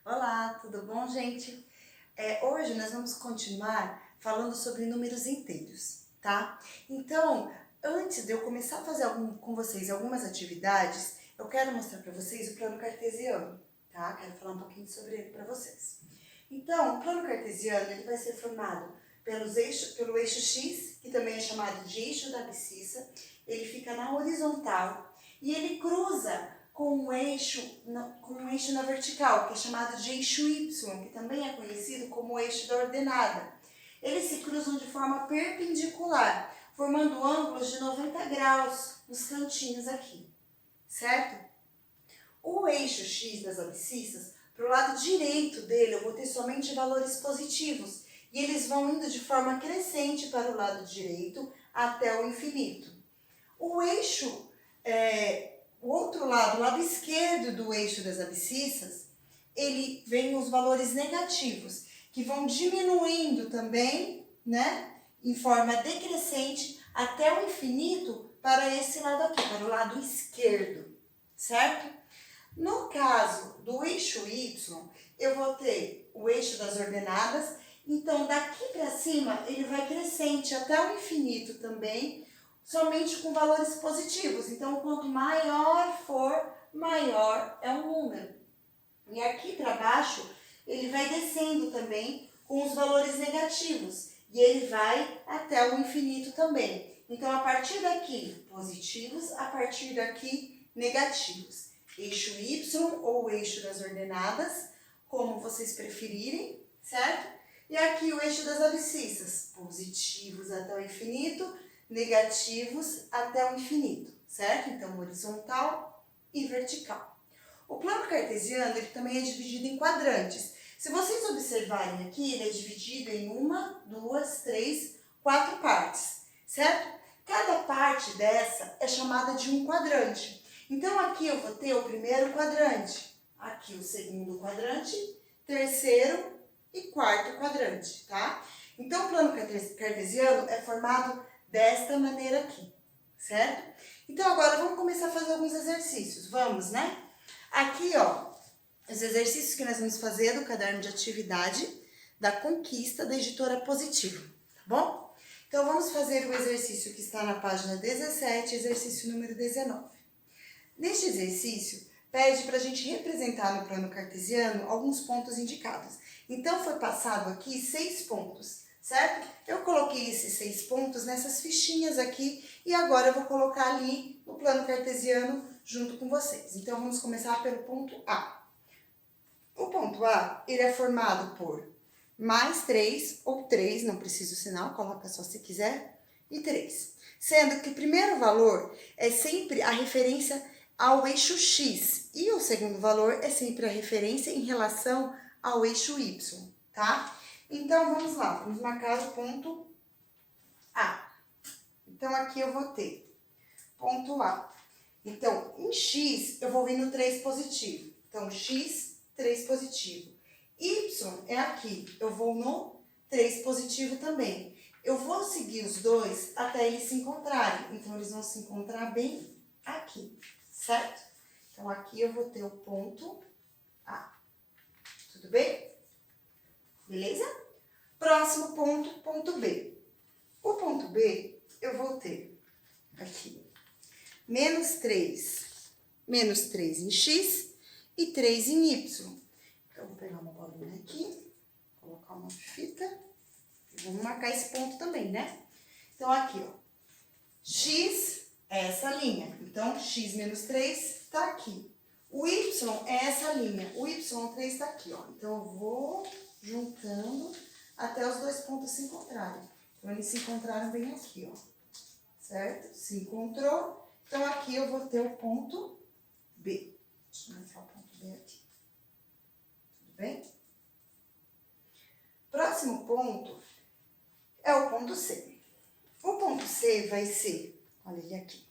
Olá, tudo bom, gente? Hoje nós vamos continuar falando sobre números inteiros, tá? Então, antes de eu começar a fazer com vocês algumas atividades, eu quero mostrar para vocês o plano cartesiano, tá? Quero falar um pouquinho sobre ele para vocês. Então, o plano cartesiano ele vai ser formado pelo eixo X, que também é chamado de eixo da abscissa. Ele fica na horizontal e ele cruza com um eixo na vertical, que é chamado de eixo Y, que também é conhecido como eixo da ordenada. Eles se cruzam de forma perpendicular, formando ângulos de 90 graus nos cantinhos aqui, certo? O eixo X das abscissas, para o lado direito dele, eu vou ter somente valores positivos, e eles vão indo de forma crescente para o lado direito até o infinito. O eixo, o outro lado, o lado esquerdo do eixo das abscissas, ele vem os valores negativos, que vão diminuindo também, né, em forma decrescente até o infinito para esse lado aqui, para o lado esquerdo, certo? No caso do eixo Y, eu vou ter o eixo das ordenadas, então daqui para cima ele vai crescente até o infinito também, somente com valores positivos. Então, quanto maior for, maior é o número. E aqui para baixo, ele vai descendo também com os valores negativos. E ele vai até o infinito também. Então, a partir daqui, positivos, a partir daqui, negativos. Eixo Y ou eixo das ordenadas, como vocês preferirem, certo? E aqui o eixo das abscissas, positivos até o infinito, negativos até o infinito, certo? Então, horizontal e vertical. O plano cartesiano ele também é dividido em quadrantes. Se vocês observarem aqui, ele é dividido em 1, 2, 3, 4 partes, certo? Cada parte dessa é chamada de um quadrante. Então, aqui eu vou ter o primeiro quadrante, aqui o segundo quadrante, terceiro e quarto quadrante, tá? Então, o plano cartesiano é formado desta maneira aqui, certo? Então, agora vamos começar a fazer alguns exercícios. Vamos, né? Aqui, ó, os exercícios que nós vamos fazer do caderno de atividade da Conquista da Editora Positivo, tá bom? Então, vamos fazer o exercício que está na página 17, exercício número 19. Neste exercício, pede para a gente representar no plano cartesiano alguns pontos indicados. Então, foi passado aqui 6 pontos, certo? Eu coloquei esses 6 pontos nessas fichinhas aqui e agora eu vou colocar ali no plano cartesiano junto com vocês. Então, vamos começar pelo ponto A. O ponto A, ele é formado por mais 3 ou 3, não precisa o sinal, coloca só se quiser, e 3. Sendo que o primeiro valor é sempre a referência ao eixo X e o segundo valor é sempre a referência em relação ao eixo Y, tá? Então, vamos lá, vamos marcar o ponto A. Então, aqui eu vou ter ponto A. Então, em X, eu vou vir no 3 positivo. Então, X, 3 positivo. Y é aqui, eu vou no 3 positivo também. Eu vou seguir os dois até eles se encontrarem. Então, eles vão se encontrar bem aqui, certo? Então, aqui eu vou ter o ponto A. Tudo bem? Beleza? Próximo ponto, ponto B. O ponto B, eu vou ter aqui menos 3 em X e 3 em Y. Então, eu vou pegar uma bolinha aqui, colocar uma fita e vamos marcar esse ponto também, né? Então, aqui, ó, X é essa linha. Então, X menos 3 está aqui. O Y é essa linha. O Y3 está aqui, ó. Então, eu vou juntando até os dois pontos se encontrarem. Então, eles se encontraram bem aqui, ó. Certo? Se encontrou. Então, aqui eu vou ter o ponto B. Deixa eu marcar o ponto B aqui. Tudo bem? Próximo ponto é o ponto C. O ponto C vai ser, olha ele aqui.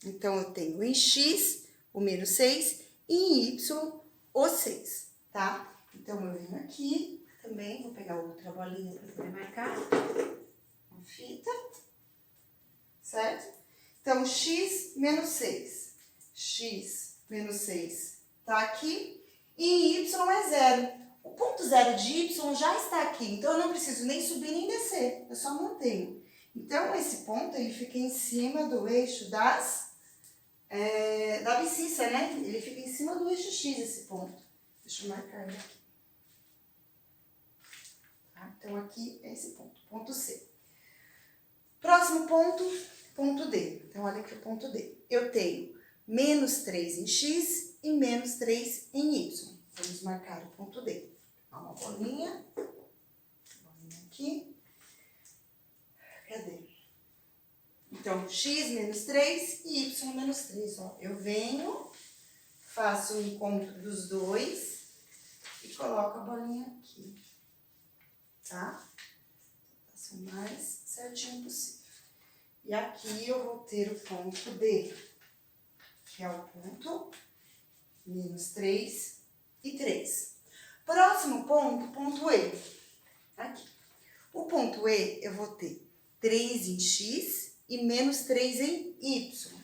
Então, eu tenho em X o menos 6 e em Y o 6, tá? Então, eu venho aqui também, vou pegar outra bolinha para poder marcar. Uma fita, certo? Então, X menos 6. X menos 6 tá aqui. e y é 0. O ponto 0 de y já está aqui, então eu não preciso nem subir nem descer, eu só mantenho. Então, esse ponto ele fica em cima do eixo da abscissa, né? Ele fica em cima do eixo x, esse ponto. Deixa eu marcar ele aqui. Tá? Então, aqui é esse ponto, ponto C. Próximo ponto, ponto D. Então, olha aqui o ponto D. Eu tenho menos 3 em x e menos 3 em y. Vamos marcar o ponto D. Uma bolinha aqui. Cadê? Então, x menos 3 e y menos 3. Ó. Eu venho, faço o encontro dos dois e coloco a bolinha aqui. Tá? Faço o mais certinho possível. E aqui eu vou ter o ponto D, que é o ponto menos 3 e 3. Próximo ponto, ponto E. Aqui. O ponto E, eu vou ter 3 em x e menos 3 em y.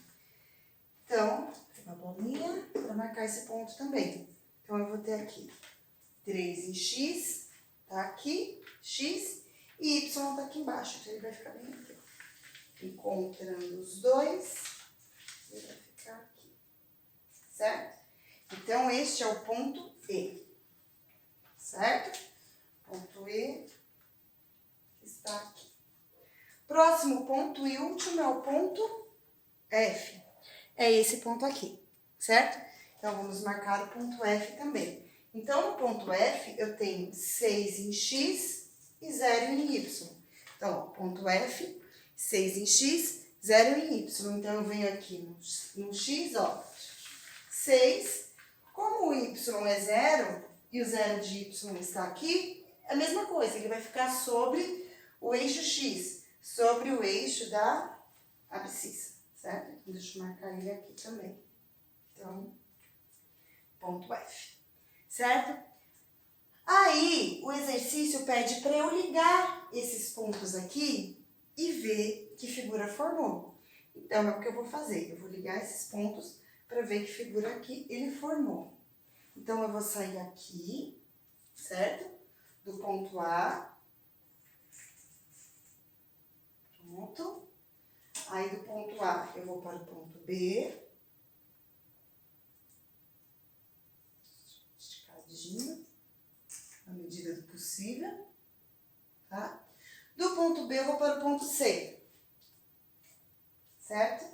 Então, vou pegar a bolinha para marcar esse ponto também. Então, eu vou ter aqui 3 em x, tá aqui, x, e y tá aqui embaixo. Então, ele vai ficar bem aqui. Encontrando os dois, ele vai ficar aqui, certo? Então, este é o ponto E, certo? Ponto E está aqui. Próximo ponto e último é o ponto F. É esse ponto aqui, certo? Então, vamos marcar o ponto F também. Então, no ponto F, eu tenho 6 em x e 0 em y. Então, ó, ponto F, 6 em x, 0 em y. Então, eu venho aqui no x, ó, 6. Como o y é 0 e o 0 de y está aqui, é a mesma coisa. Ele vai ficar sobre o eixo x, sobre o eixo da abscissa, certo? Então, deixa eu marcar ele aqui também. Então, ponto F, certo? Aí, o exercício pede para eu ligar esses pontos aqui e ver que figura formou. Então, é o que eu vou fazer. Eu vou ligar esses pontos para ver que figura que ele formou. Então, eu vou sair aqui, certo? Do ponto A. Pronto. Aí, do ponto A, eu vou para o ponto B. Esticadinho, na medida do possível, tá? Do ponto B, eu vou para o ponto C. Certo?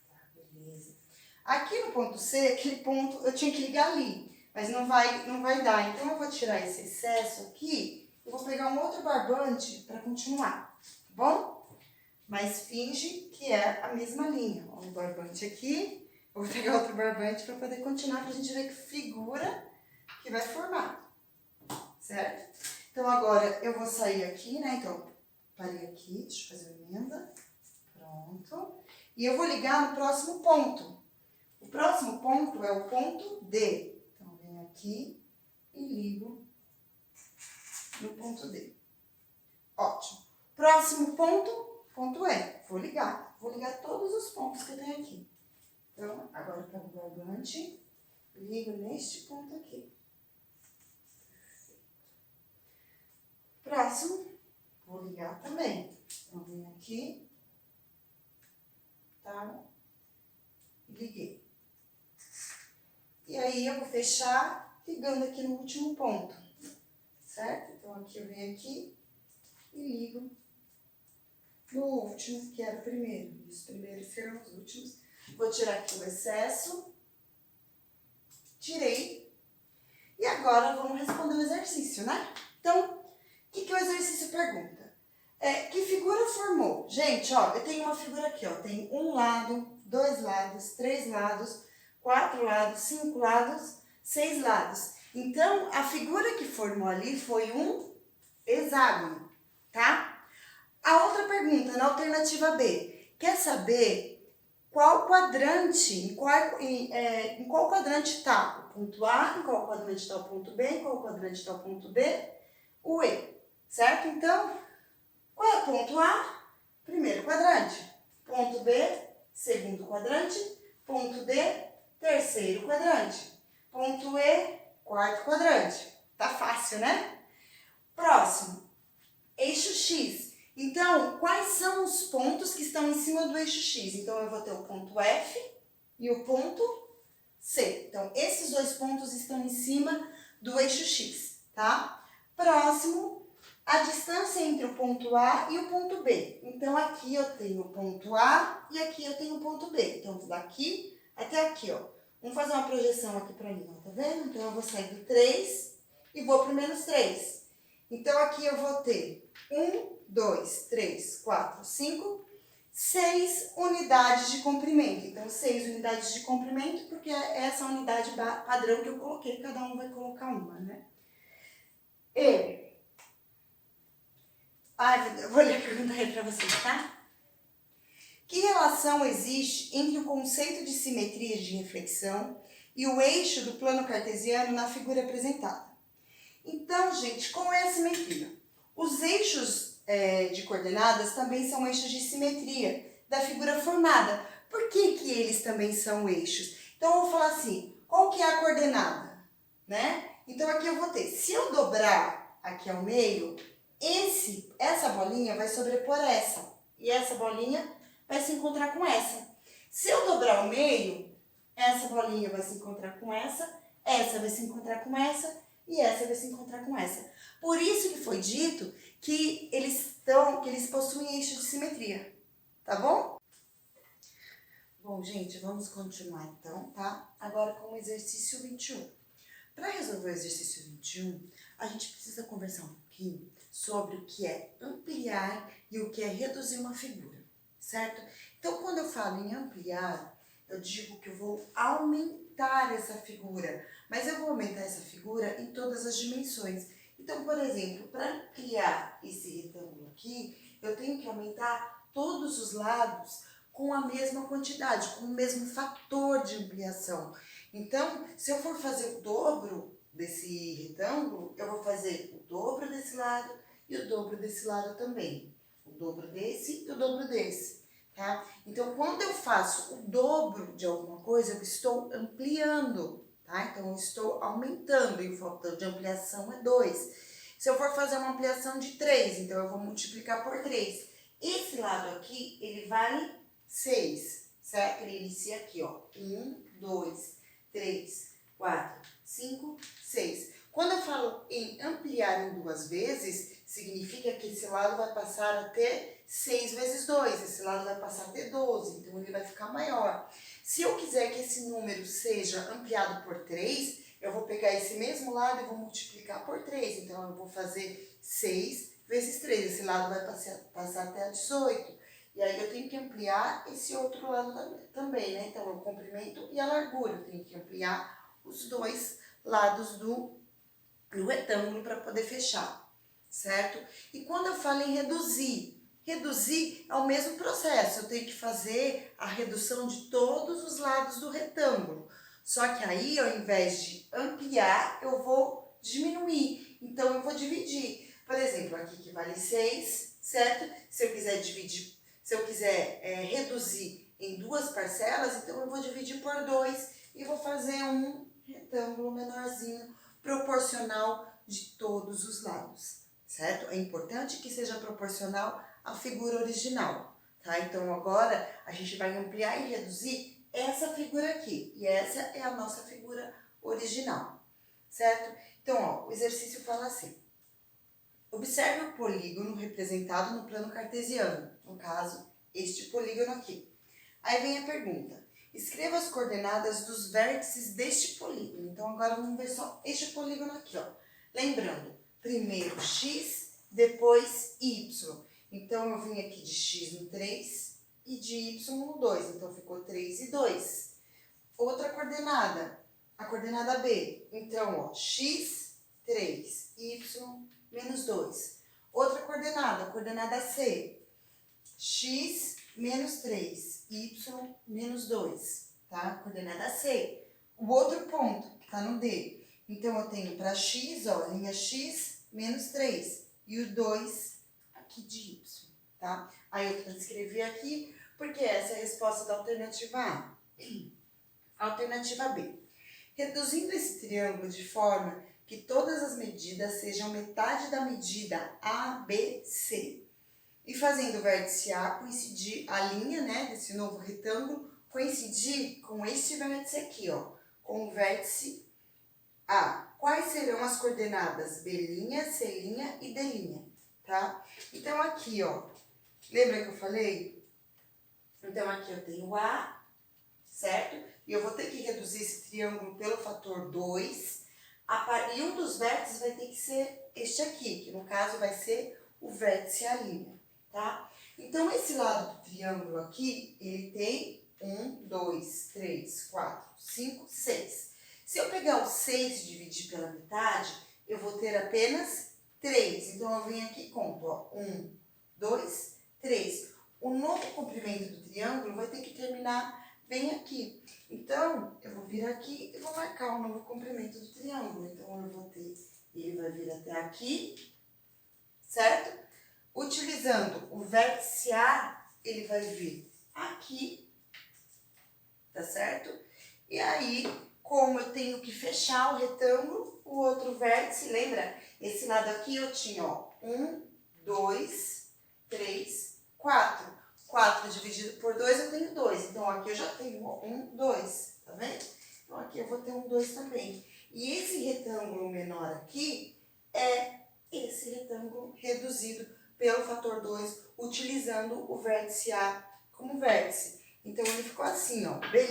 Tá, beleza. Aqui no ponto C, aquele ponto, eu tinha que ligar ali, mas não vai dar. Então, eu vou tirar esse excesso aqui, eu vou pegar um outro barbante para continuar, tá bom? Mas finge que é a mesma linha. Ó, o barbante aqui, eu vou pegar outro barbante para poder continuar, para a gente ver que figura que vai formar, certo? Então, agora eu vou sair aqui, né? Então, parei aqui, deixa eu fazer uma emenda. Pronto. E eu vou ligar no próximo ponto. O próximo ponto é o ponto D. Então, eu venho aqui e ligo no ponto D. Ótimo. Próximo ponto, ponto E. Vou ligar todos os pontos que eu tenho aqui. Então, agora eu pego o barbante e ligo neste ponto aqui. Próximo, vou ligar também. Então, venho aqui, tá? Liguei. E aí, eu vou fechar ligando aqui no último ponto, certo? Então, aqui eu venho aqui e ligo no último, que era o primeiro. Os primeiros serão os últimos. Vou tirar aqui o excesso. Tirei. E agora, vamos responder o exercício, né? Então, o que o exercício pergunta? Que figura formou? Gente, ó, eu tenho uma figura aqui, ó. Tem um lado, 2 lados, 3 lados, 4 lados, 5 lados, 6 lados. Então, a figura que formou ali foi um hexágono, tá? A outra pergunta, na alternativa B, quer saber qual quadrante, em qual quadrante está o ponto A, em qual quadrante está o ponto B, em qual quadrante está o ponto D, o E, certo? Então, qual é o ponto A? Primeiro quadrante. Ponto B, segundo quadrante. Ponto D, terceiro quadrante. Ponto E, quarto quadrante. Tá fácil, né? Próximo, eixo X. Então, quais são os pontos que estão em cima do eixo X? Então, eu vou ter o ponto F e o ponto C. Então, esses dois pontos estão em cima do eixo X, tá? Próximo, a distância entre o ponto A e o ponto B. Então, aqui eu tenho o ponto A e aqui eu tenho o ponto B. Então, daqui até aqui, ó. Vamos fazer uma projeção aqui para mim, ó, tá vendo? Então, eu vou sair do 3 e vou para o menos 3. Então, aqui eu vou ter 1, 2, 3, 4, 5, 6 unidades de comprimento. Então, 6 unidades de comprimento, porque é essa unidade padrão que eu coloquei, cada um vai colocar uma, né? Eu vou ler a pergunta aí para vocês, tá? Que relação existe entre o conceito de simetria de reflexão e o eixo do plano cartesiano na figura apresentada? Então, gente, como é a simetria? Os eixos de coordenadas também são eixos de simetria da figura formada. Por que que eles também são eixos? Então, eu vou falar assim, qual que é a coordenada? Né? Então, aqui eu vou ter, se eu dobrar aqui ao meio, essa bolinha vai sobrepor essa. E essa bolinha vai se encontrar com essa. Se eu dobrar ao meio, essa bolinha vai se encontrar com essa vai se encontrar com essa e essa vai se encontrar com essa. Por isso que foi dito que eles possuem eixo de simetria, tá bom? Bom, gente, vamos continuar então, tá? Agora com o exercício 21. Para resolver o exercício 21, a gente precisa conversar um pouquinho sobre o que é ampliar e o que é reduzir uma figura, certo? Então, quando eu falo em ampliar, eu digo que eu vou aumentar essa figura, mas eu vou aumentar essa figura em todas as dimensões. Então, por exemplo, para ampliar esse retângulo aqui, eu tenho que aumentar todos os lados com a mesma quantidade, com o mesmo fator de ampliação. Então, se eu for fazer o dobro desse retângulo, eu vou fazer o dobro desse lado e o dobro desse lado também. O dobro desse e o dobro desse, tá? Então, quando eu faço o dobro de alguma coisa, eu estou ampliando, tá? Então, eu estou aumentando e o fator de ampliação é 2. Se eu for fazer uma ampliação de 3, então eu vou multiplicar por 3. Esse lado aqui, ele vale 6, certo? Ele inicia aqui, ó. 1, 2, 3, 4, 5, 6. Quando eu falo em ampliar em 2 vezes, significa que esse lado vai passar a ter 6 vezes 2. Esse lado vai passar a ter 12, então ele vai ficar maior. Se eu quiser que esse número seja ampliado por 3, eu vou pegar esse mesmo lado e vou multiplicar por 3. Então, eu vou fazer 6 vezes 3. Esse lado vai passar até a 18. E aí eu tenho que ampliar esse outro lado também, né? Então, o comprimento e a largura. Eu tenho que ampliar os dois lados do retângulo para poder fechar, certo? E quando eu falo em reduzir é o mesmo processo. Eu tenho que fazer a redução de todos os lados do retângulo. Só que aí, ao invés de ampliar, eu vou diminuir. Então, eu vou dividir. Por exemplo, aqui que vale 6, certo? Se eu quiser reduzir em 2 parcelas, então eu vou dividir por 2 e vou fazer um retângulo menorzinho, proporcional de todos os lados, certo? É importante que seja proporcional à figura original, tá? Então, agora a gente vai ampliar e reduzir essa figura aqui. E essa é a nossa figura original, certo? Então, ó, o exercício fala assim. Observe o polígono representado no plano cartesiano, no caso, este polígono aqui. Aí vem a pergunta. Escreva as coordenadas dos vértices deste polígono. Então, agora vamos ver só este polígono aqui, ó. Lembrando, primeiro x, depois y. Então, eu vim aqui de x no 3 e de y no 2. Então, ficou 3 e 2. Outra coordenada, a coordenada B. Então, ó, x, 3, y, menos 2. Outra coordenada, a coordenada C. X, menos 3, y, menos 2, tá? Coordenada C. O outro ponto, que tá no D. Então, eu tenho para x, ó, linha x, menos 3. E o 2 aqui de y, tá? Aí, eu transcrevi aqui, porque essa é a resposta da alternativa A. Alternativa B. Reduzindo esse triângulo de forma que todas as medidas sejam metade da medida ABC. E fazendo o vértice A coincidir, a linha, né, desse novo retângulo, coincidir com este vértice aqui, ó, com o vértice A. Quais serão as coordenadas B', C' e D', tá? Então aqui, ó, lembra que eu falei? Então aqui eu tenho A, certo? E eu vou ter que reduzir esse triângulo pelo fator 2. E um dos vértices vai ter que ser este aqui, que no caso vai ser o vértice A', tá? Então, esse lado do triângulo aqui, ele tem 1, 2, 3, 4, 5, 6. Se eu pegar o 6 e dividir pela metade, eu vou ter apenas 3. Então, eu venho aqui e conto, ó, 1, 2, 3. O novo comprimento do triângulo vai ter que terminar bem aqui. Então, eu vou vir aqui e vou marcar o novo comprimento do triângulo. Então, eu vou ter, ele vai vir até aqui, certo? Utilizando o vértice A, ele vai vir aqui, tá certo? E aí, como eu tenho que fechar o retângulo, o outro vértice, lembra? Esse lado aqui eu tinha, ó, 1, 2, 3, 4. 4 dividido por 2, eu tenho 2. Então, aqui eu já tenho 1, 2, tá vendo? Então, aqui eu vou ter um 2 também. E esse retângulo menor aqui é esse retângulo reduzido pelo fator 2, utilizando o vértice A como vértice. Então, ele ficou assim, ó, B'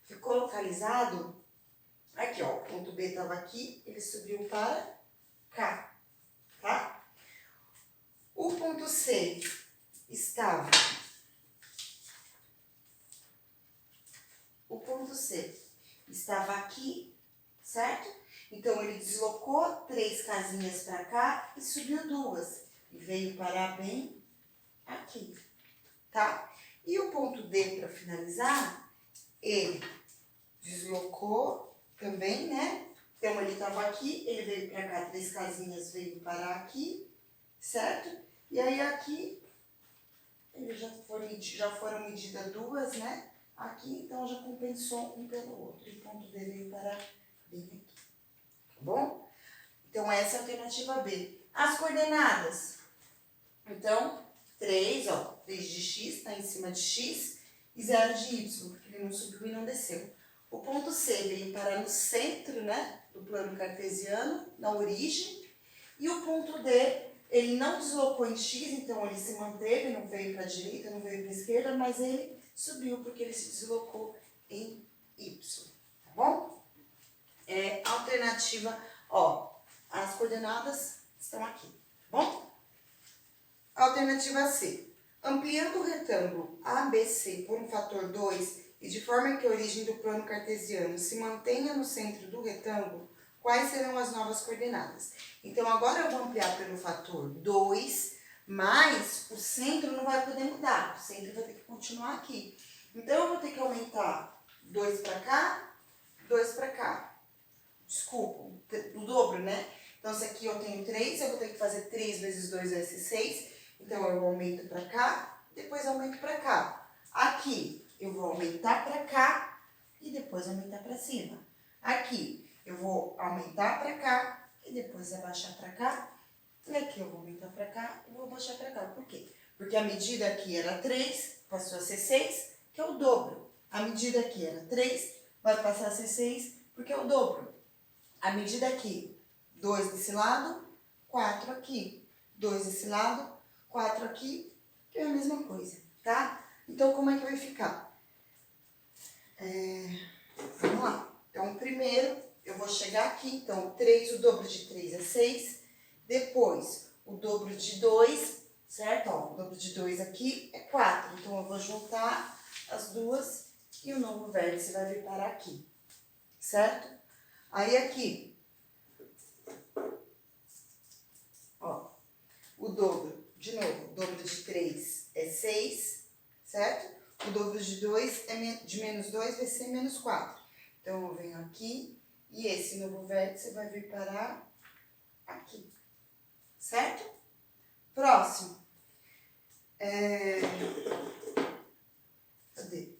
ficou localizado aqui, ó, o ponto B estava aqui, ele subiu para cá, tá? O ponto C estava... O ponto C estava aqui, certo? Então, ele deslocou 3 casinhas para cá e subiu 2. E veio parar bem aqui, tá? E o ponto D, para finalizar, ele deslocou também, né? Então, ele estava aqui, ele veio para cá, 3 casinhas, veio parar aqui, certo? E aí, aqui, ele já foram medidas 2, né? Aqui, então, já compensou um pelo outro. E o ponto D veio parar bem aqui, tá bom? Então, essa é a alternativa B. As coordenadas. Então, 3, ó, 3 de x está em cima de x e 0 de y, porque ele não subiu e não desceu. O ponto C veio parar no centro, né, do plano cartesiano, na origem. E o ponto D, ele não deslocou em x, então ele se manteve, não veio para a direita, não veio para a esquerda, mas ele subiu porque ele se deslocou em y, tá bom? Alternativa, ó, as coordenadas estão aqui, tá bom? Alternativa C. Ampliando o retângulo ABC por um fator 2 e de forma que a origem do plano cartesiano se mantenha no centro do retângulo, quais serão as novas coordenadas? Então, agora eu vou ampliar pelo fator 2, mas o centro não vai poder mudar, o centro vai ter que continuar aqui. Então, eu vou ter que aumentar 2 para cá, 2 para cá. Desculpa, o dobro, né? Então, se aqui eu tenho 3, eu vou ter que fazer 3 vezes 2 vai ser 6. Então, eu aumento para cá, depois aumento para cá. Aqui, eu vou aumentar para cá e depois aumentar para cima. Aqui, eu vou aumentar para cá e depois abaixar para cá. E aqui, eu vou aumentar para cá e vou abaixar para cá. Por quê? Porque a medida aqui era 3, passou a ser 6, que é o dobro. A medida aqui era 3, vai passar a ser 6, porque é o dobro. A medida aqui, 2 desse lado, 4 aqui. 2 desse lado, 4 aqui, que é a mesma coisa, tá? Então, como é que vai ficar? Vamos lá. Então, primeiro, eu vou chegar aqui. Então, 3, o dobro de 3 é 6. Depois, o dobro de 2, certo? Ó, o dobro de 2 aqui é 4. Então, eu vou juntar as duas e o novo vértice vai vir parar aqui, certo? Aí, aqui, ó, o dobro, de novo, o dobro de 3 é 6, certo? O dobro de 2 de menos 2 vai ser menos 4. Então, eu venho aqui e esse novo vértice vai vir parar aqui, certo? Próximo. Cadê?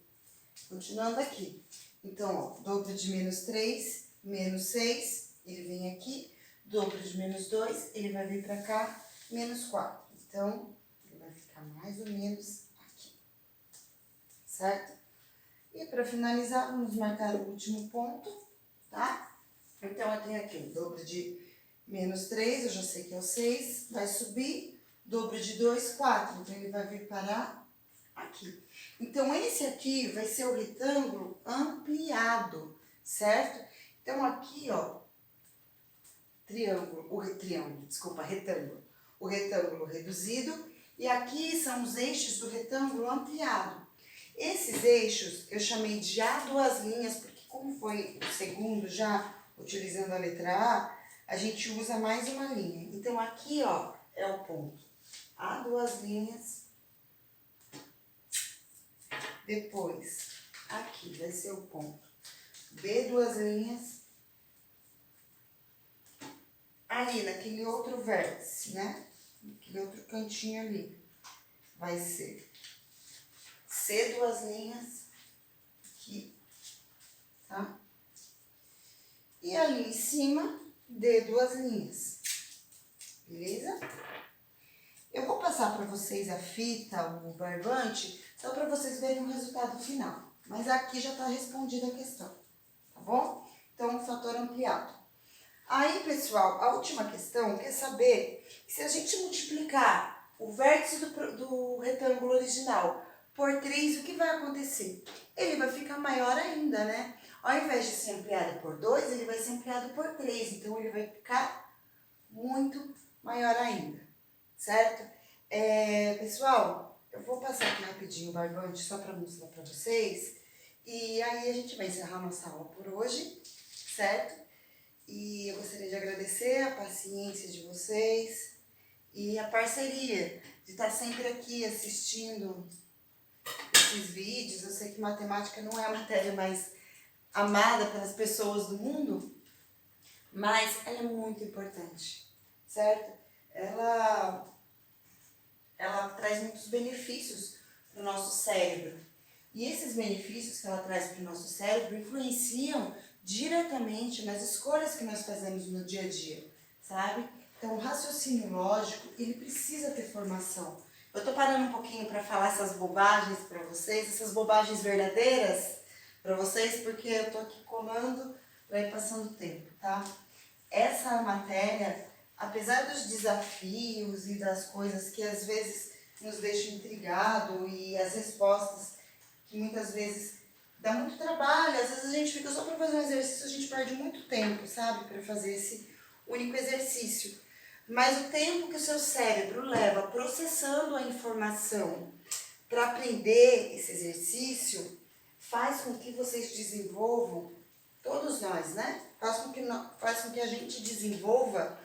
Continuando aqui. Então, ó, dobro de menos 3, menos 6, ele vem aqui. Dobro de menos 2, ele vai vir pra cá, menos 4. Então, ele vai ficar mais ou menos aqui, certo? E para finalizar, vamos marcar o último ponto, tá? Então, eu tenho aqui o dobro de menos 3, eu já sei que é o 6, vai subir, dobro de 2, 4, então ele vai vir parar aqui. Então, esse aqui vai ser o retângulo ampliado, certo? Então, aqui, ó, retângulo. O retângulo reduzido, e aqui são os eixos do retângulo ampliado. Esses eixos eu chamei de A duas linhas, porque como foi o segundo já utilizando a letra A gente usa mais uma linha. Então, aqui, ó, é o ponto A duas linhas. Depois, aqui vai ser o ponto B duas linhas. Ali, naquele outro vértice, né? Aquele outro cantinho ali, vai ser C duas linhas, aqui, tá? E ali em cima, D duas linhas, beleza? Eu vou passar para vocês a fita, o barbante, só para vocês verem o resultado final. Mas aqui já está respondida a questão, tá bom? Então, o fator ampliado. Aí, pessoal, a última questão quer saber se a gente multiplicar o vértice do retângulo original por 3, o que vai acontecer? Ele vai ficar maior ainda, né? Ao invés de ser ampliado por 2, ele vai ser ampliado por 3. Então, ele vai ficar muito maior ainda, certo? Pessoal, eu vou passar aqui rapidinho o barbante só para mostrar para vocês. E aí, a gente vai encerrar nossa aula por hoje, certo? E eu gostaria de agradecer a paciência de vocês e a parceria de estar sempre aqui assistindo esses vídeos. Eu sei que matemática não é a matéria mais amada pelas pessoas do mundo, mas ela é muito importante, certo? Ela traz muitos benefícios para o nosso cérebro. E esses benefícios que ela traz para o nosso cérebro influenciam diretamente nas escolhas que nós fazemos no dia a dia, sabe? Então, o raciocínio lógico, ele precisa ter formação. Eu tô parando um pouquinho para falar essas bobagens para vocês, essas bobagens verdadeiras para vocês, porque eu tô aqui colando para ir passando o tempo, tá? Essa matéria, apesar dos desafios e das coisas que às vezes nos deixam intrigado e as respostas que muitas vezes dá muito trabalho, às vezes a gente fica só para fazer um exercício, a gente perde muito tempo, sabe, para fazer esse único exercício. Mas o tempo que o seu cérebro leva processando a informação para aprender esse exercício faz com que vocês desenvolvam, todos nós, né? Faz com que a gente desenvolva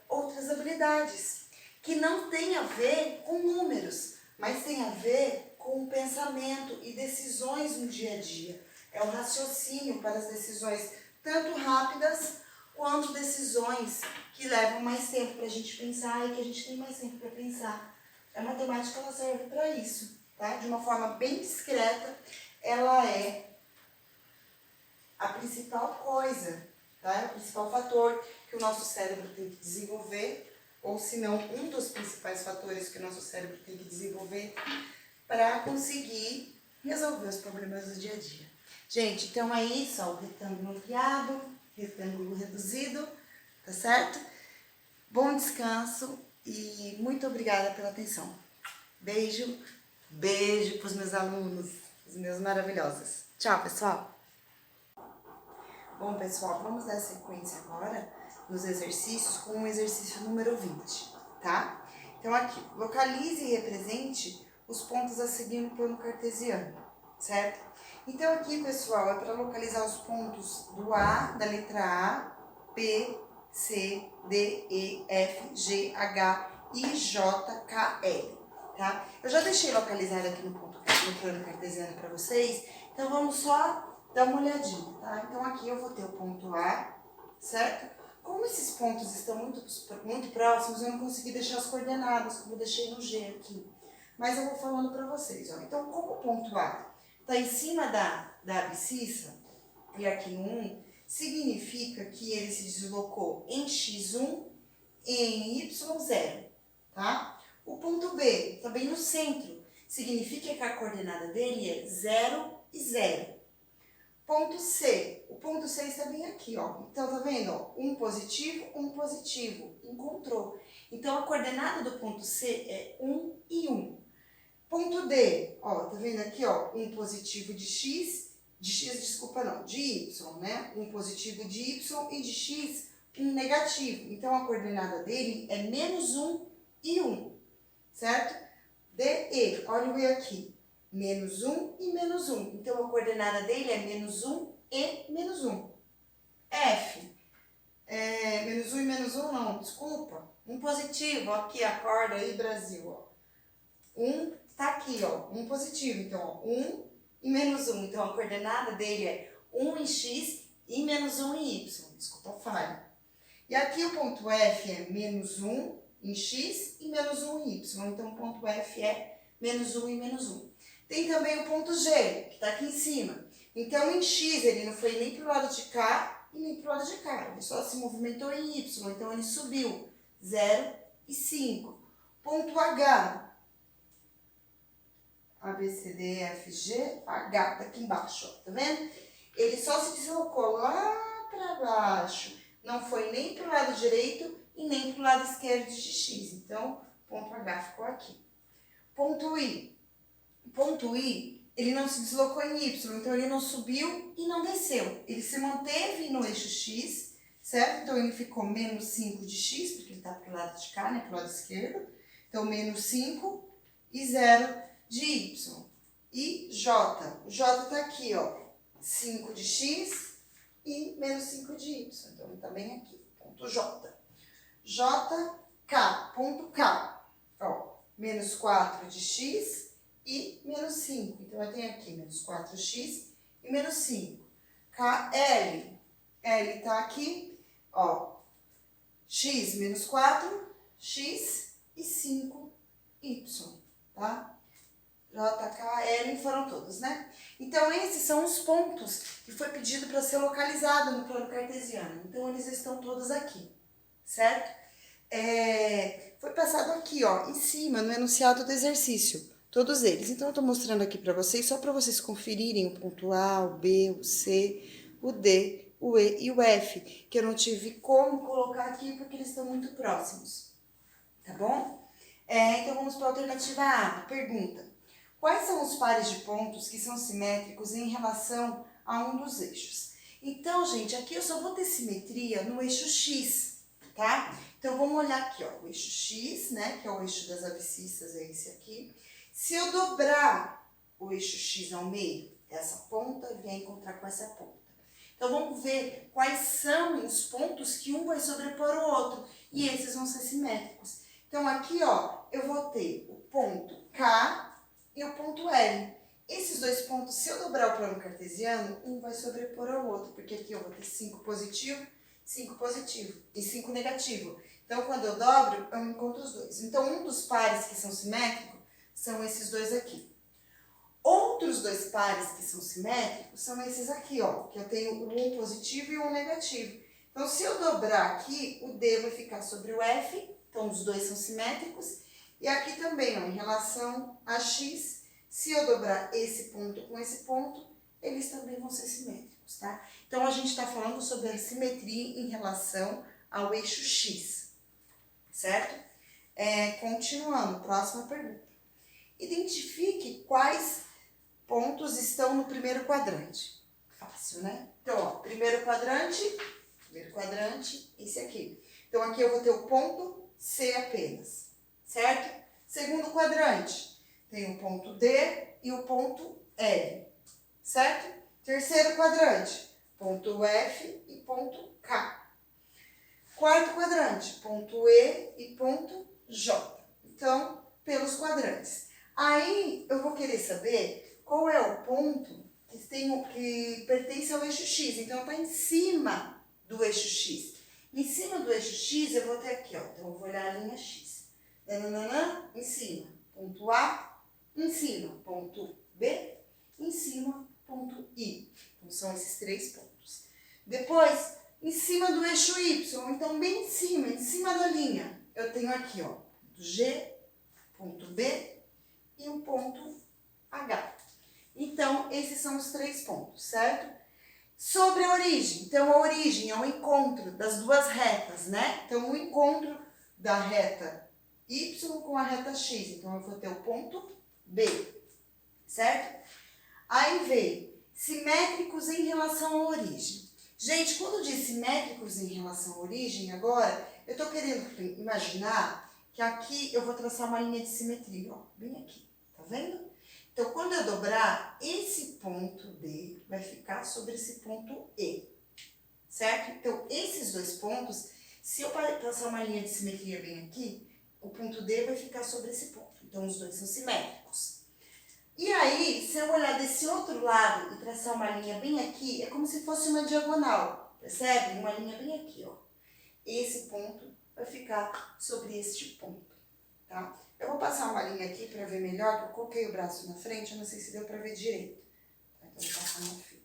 outras habilidades que não tem a ver com números, mas tem a ver com o pensamento e decisões no dia a dia. É o raciocínio para as decisões tanto rápidas quanto decisões que levam mais tempo para a gente pensar e que a gente tem mais tempo para pensar. A matemática ela serve para isso, tá? De uma forma bem discreta, ela é a principal coisa, tá? É o principal fator que o nosso cérebro tem que desenvolver, ou se não, um dos principais fatores que o nosso cérebro tem que desenvolver para conseguir resolver os problemas do dia a dia. Gente, então é isso, ó, o retângulo ampliado, retângulo reduzido, tá certo? Bom descanso e muito obrigada pela atenção. Beijo, beijo para os meus alunos, os meus maravilhosos. Tchau, pessoal! Bom, pessoal, vamos dar sequência agora nos exercícios com o exercício número 20, tá? Então aqui, localize e represente os pontos a seguir no plano cartesiano, certo? Então aqui, pessoal, é para localizar os pontos do A, da letra A, P, C, D, E, F, G, H, I, J, K, L, tá? Eu já deixei localizado aqui no plano cartesiano para vocês, então vamos só dar uma olhadinha, tá? Então aqui eu vou ter o ponto A, certo? Como esses pontos estão muito próximos, eu não consegui deixar as coordenadas, como eu deixei no G aqui. Mas eu vou falando para vocês, ó. Então, como o ponto A está em cima da abscissa, e aqui no 1, significa que ele se deslocou em x1 e em y0, tá? O ponto B, também no centro, significa que a coordenada dele é 0 e 0. Ponto C, o ponto C está bem aqui, ó. Então, tá vendo, ó? Um positivo, encontrou. Então, a coordenada do ponto C é 1 e 1. Ponto D, ó, tá vendo aqui, ó, um positivo de Y, né? Um positivo de Y e de X, um negativo. Então, a coordenada dele é -1 e 1, certo? D, E, olha o E aqui, -1 e -1. Então, a coordenada dele é -1 e -1. F, -1 e -1 não, desculpa. Um positivo, aqui, acorda aí, Brasil, ó. Tá aqui, ó, um positivo, então, ó, 1 e -1. Então, a coordenada dele é 1 em x e -1 em y. Desculpa a falha. E aqui o ponto F é -1 em x e -1 em y. Então, o ponto F é -1 e -1. Tem também o ponto G, que está aqui em cima. Então, em x, ele não foi nem para o lado de cá e nem para o lado de cá. Ele só se movimentou em y. Então, ele subiu 0 e 5. Ponto H. A, B, C, D, E, F, G, H, tá aqui embaixo, ó, tá vendo? Ele só se deslocou lá para baixo, não foi nem para o lado direito e nem para o lado esquerdo de X. Então, ponto H ficou aqui. Ponto I. Ponto I, ele não se deslocou em Y, então ele não subiu e não desceu. Ele se manteve no eixo X, certo? Então, ele ficou -5 de X, porque ele tá para o lado de cá, né, para o lado esquerdo. Então, -5 e 0 de Y. E J. O J tá aqui, ó. 5 de X e -5 de Y. Então, ele tá bem aqui. Ponto J. J, K. Ponto K. Ó. -4 de X e -5. Então, eu tenho aqui -4x e -5. K, L. L tá aqui, ó. X, -4, X e 5Y. Tá? J, K, L foram todos, né? Então, esses são os pontos que foi pedido para ser localizado no plano cartesiano. Então, eles estão todos aqui, certo? Foi passado aqui, ó, em cima, no enunciado do exercício, todos eles. Então, eu estou mostrando aqui para vocês, só para vocês conferirem o ponto A, o B, o C, o D, o E e o F, que eu não tive como colocar aqui porque eles estão muito próximos, tá bom? Então, vamos para a alternativa A, pergunta. Quais são os pares de pontos que são simétricos em relação a um dos eixos? Então, gente, aqui eu só vou ter simetria no eixo X, tá? Então, vamos olhar aqui, ó, o eixo X, né, que é o eixo das abscissas, é esse aqui. Se eu dobrar o eixo X ao meio, essa ponta vem encontrar com essa ponta. Então, vamos ver quais são os pontos que um vai sobrepor o outro, e esses vão ser simétricos. Então, aqui, ó, eu vou ter o ponto K e o ponto L. Esses dois pontos, se eu dobrar o plano cartesiano, um vai sobrepor ao outro, porque aqui eu vou ter 5 positivo e 5 negativo. Então, quando eu dobro, eu encontro os dois. Então, um dos pares que são simétricos são esses dois aqui. Outros dois pares que são simétricos são esses aqui, ó, que eu tenho o 1 positivo e o 1 negativo. Então, se eu dobrar aqui, o D vai ficar sobre o F, então os dois são simétricos. E aqui também, ó, em relação a X, se eu dobrar esse ponto com esse ponto, eles também vão ser simétricos, tá? Então, a gente está falando sobre a simetria em relação ao eixo X, certo? Continuando, próxima pergunta. Identifique quais pontos estão no primeiro quadrante. Fácil, né? Então, ó, primeiro quadrante, esse aqui. Então, aqui eu vou ter o ponto C apenas, certo? Segundo quadrante, tem o ponto D e o ponto L, certo? Terceiro quadrante, ponto F e ponto K. Quarto quadrante, ponto E e ponto J. Então, pelos quadrantes. Aí, eu vou querer saber qual é o ponto que pertence ao eixo X. Então, está em cima do eixo X. Em cima do eixo X, eu vou ter aqui, ó. Então, eu vou olhar a linha X. Nananã, em cima. Ponto A, em cima. Ponto B, em cima, ponto I. Então, são esses 3 pontos. Depois, em cima do eixo Y, então bem em cima da linha, eu tenho aqui, ó, G, ponto B e um ponto H. Então, esses são os 3 pontos, certo? Sobre a origem, então a origem é o encontro das duas retas, né? Então, o encontro da reta Y com a reta X, então eu vou ter o ponto B, certo? Aí vem simétricos em relação à origem. Gente, quando diz simétricos em relação à origem, agora, eu tô querendo imaginar que aqui eu vou traçar uma linha de simetria, ó, bem aqui, tá vendo? Então, quando eu dobrar, esse ponto D vai ficar sobre esse ponto E, certo? Então, esses 2 pontos, se eu traçar uma linha de simetria bem aqui, o ponto D vai ficar sobre esse ponto. Então, os 2 são simétricos. E aí, se eu olhar desse outro lado e traçar uma linha bem aqui, é como se fosse uma diagonal, percebe? Uma linha bem aqui, ó. Esse ponto vai ficar sobre este ponto, tá? Eu vou passar uma linha aqui para ver melhor, que eu coloquei o braço na frente, eu não sei se deu para ver direito. Então, eu vou passar uma fita.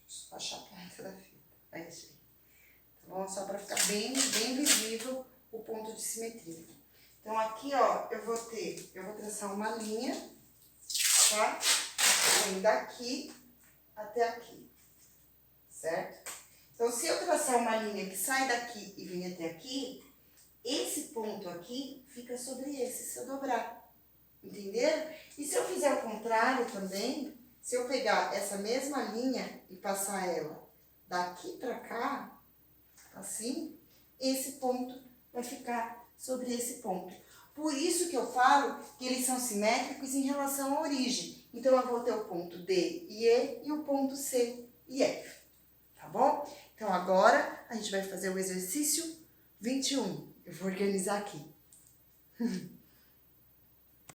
Deixa eu baixar a ponta da fita. Aí, gente. Tá bom? Só para ficar bem visível o ponto de simetria. Então, aqui, ó, eu vou traçar uma linha, tá? Vem daqui até aqui, certo? Então, se eu traçar uma linha que sai daqui e vem até aqui, esse ponto aqui fica sobre esse, se eu dobrar. Entenderam? E se eu fizer o contrário também, se eu pegar essa mesma linha e passar ela daqui pra cá, assim, esse ponto vai ficar sobre esse ponto. Por isso que eu falo que eles são simétricos em relação à origem. Então, eu vou ter o ponto D e E e o ponto C e F. Tá bom? Então, agora a gente vai fazer o exercício 21. Eu vou organizar aqui.